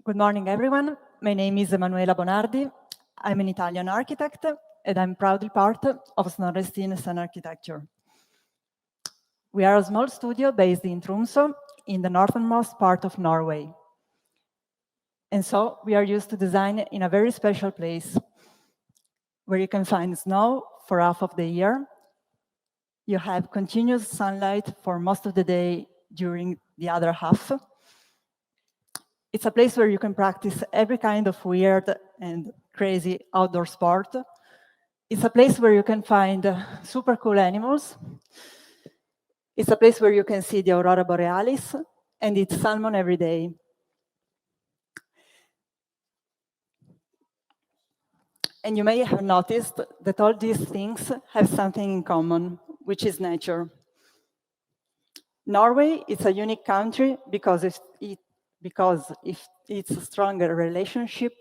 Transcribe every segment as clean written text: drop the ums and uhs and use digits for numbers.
Good morning, everyone. My name is Emanuela Bonardi. I'm an Italian architect, and I'm proudly part of Snorre Stinessen architecture. We are a small studio based in Tromsø, in the northernmost part of Norway. And so we are used to design in a very special place, where you can find snow for half of the year. You have continuous sunlight for most of the day during the other half. It's a place where you can practice every kind of weird and crazy outdoor sport. It's a place where you can find super cool animals. It's a place where you can see the aurora borealis and eat salmon every day. And you may have noticed that all these things have something in common, which is nature. Norway is a unique country because it's a stronger relationship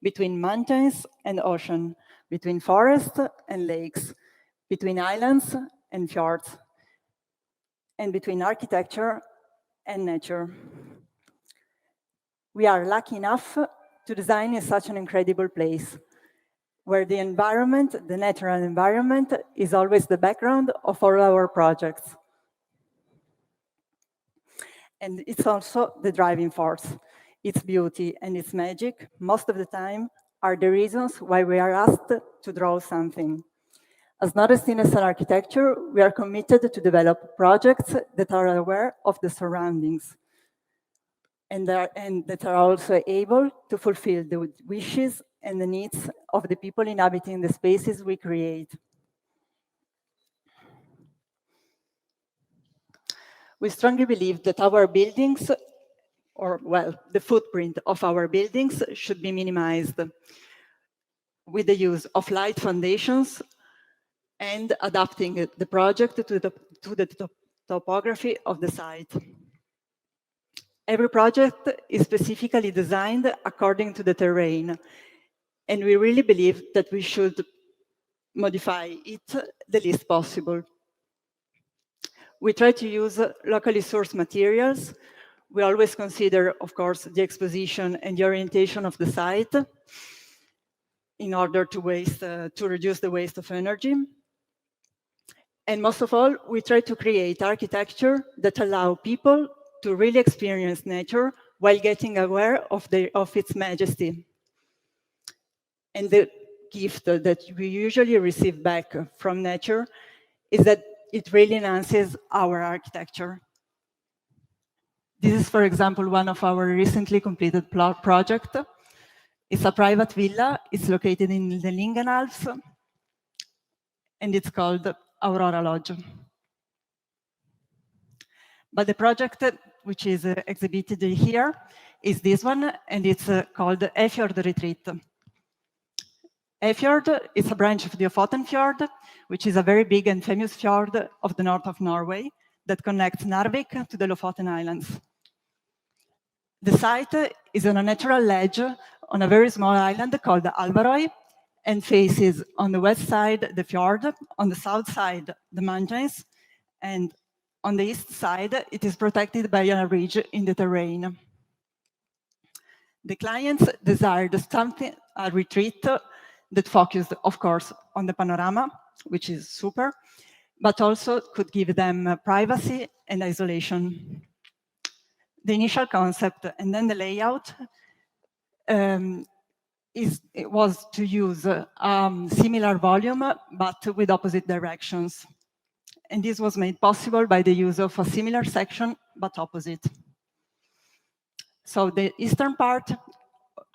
between mountains and ocean, between forests and lakes, between islands and fjords, and between architecture and nature. We are lucky enough to design in such an incredible place, where the environment, the natural environment, is always the background of all our projects. And it's also the driving force. Its beauty and its magic, most of the time, are the reasons why we are asked to draw something. As Snorre Stinessen architecture, we are committed to develop projects that are aware of the surroundings and that are also able to fulfill the wishes and the needs of the people inhabiting the spaces we create. We strongly believe that our buildings, the footprint of our buildings should be minimized with the use of light foundations and adapting the project to the topography of the site. Every project is specifically designed according to the terrain, and we really believe that we should modify it the least possible. We try to use locally sourced materials. We always consider, of course, the exposition and the orientation of the site in order to reduce the waste of energy. And most of all, we try to create architecture that allow people to really experience nature while getting aware of its majesty. And the gift that we usually receive back from nature is that it really enhances our architecture. This is, for example, one of our recently completed project. It's a private villa. It's located in the Lingenalps, and it's called Aurora Lodge. But the project which is exhibited here is this one, and it's called Efjord Retreat. Efjord is a branch of the Ofoten Fjord, which is a very big and famous fjord of the north of Norway that connects Narvik to the Lofoten Islands. The site is on a natural ledge on a very small island called Alvaroy, and faces on the west side the fjord, on the south side the mountains, and on the east side it is protected by a ridge in the terrain. The clients desired a retreat that focused, of course, on the panorama, which is super, but also could give them privacy and isolation. The initial concept and then the layout was to use similar volume, but with opposite directions. And this was made possible by the use of a similar section, but opposite. So the eastern part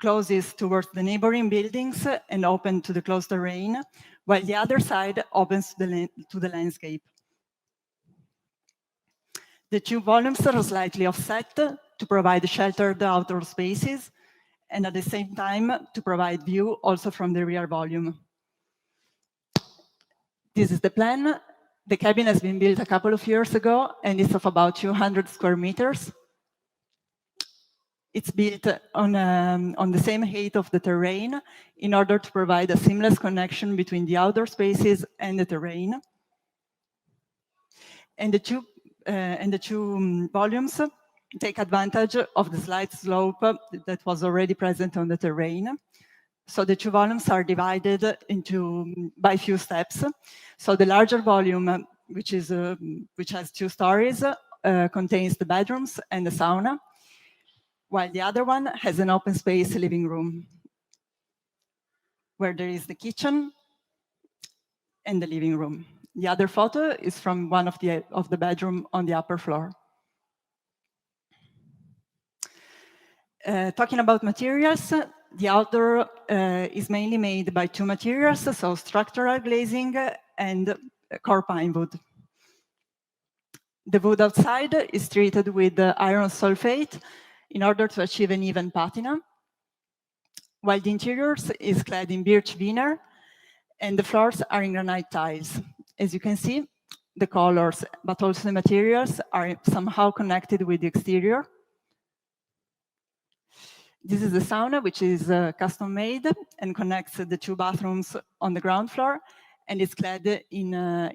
closes towards the neighboring buildings and open to the closed terrain, while the other side opens to the landscape. The two volumes are slightly offset to provide sheltered outdoor spaces, and at the same time to provide view also from the rear volume. This is the plan. The cabin has been built a couple of years ago, and it's of about 200 square meters. It's built on the same height of the terrain in order to provide a seamless connection between the outdoor spaces and the terrain. And the two volumes take advantage of the slight slope that was already present on the terrain. So the two volumes are divided by few steps. So the larger volume, which has 2 stories, contains the bedrooms and the sauna, while the other one has an open space living room, where there is the kitchen and the living room. The other photo is from one of the bedroom on the upper floor. Talking about materials, the outdoor is mainly made by 2 materials, so structural glazing and core pine wood. The wood outside is treated with iron sulfate in order to achieve an even patina, while the interiors is clad in birch veneer, and the floors are in granite tiles. As you can see, the colors, but also the materials, are somehow connected with the exterior. This is the sauna, which is custom made and connects the 2 bathrooms on the ground floor, and it's clad in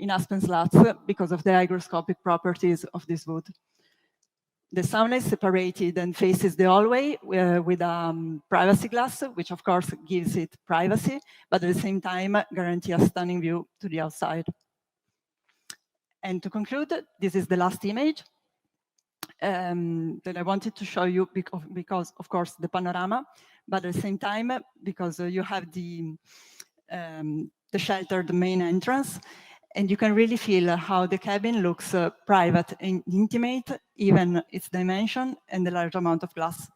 aspen slats because of the hygroscopic properties of this wood. The sauna is separated and faces the hallway with privacy glass, which of course gives it privacy, but at the same time guarantees a stunning view to the outside. And to conclude, this is the last image that I wanted to show you because of course, the panorama, but at the same time, because you have the shelter, the main entrance, and you can really feel how the cabin looks private and intimate, even its dimension and the large amount of glass.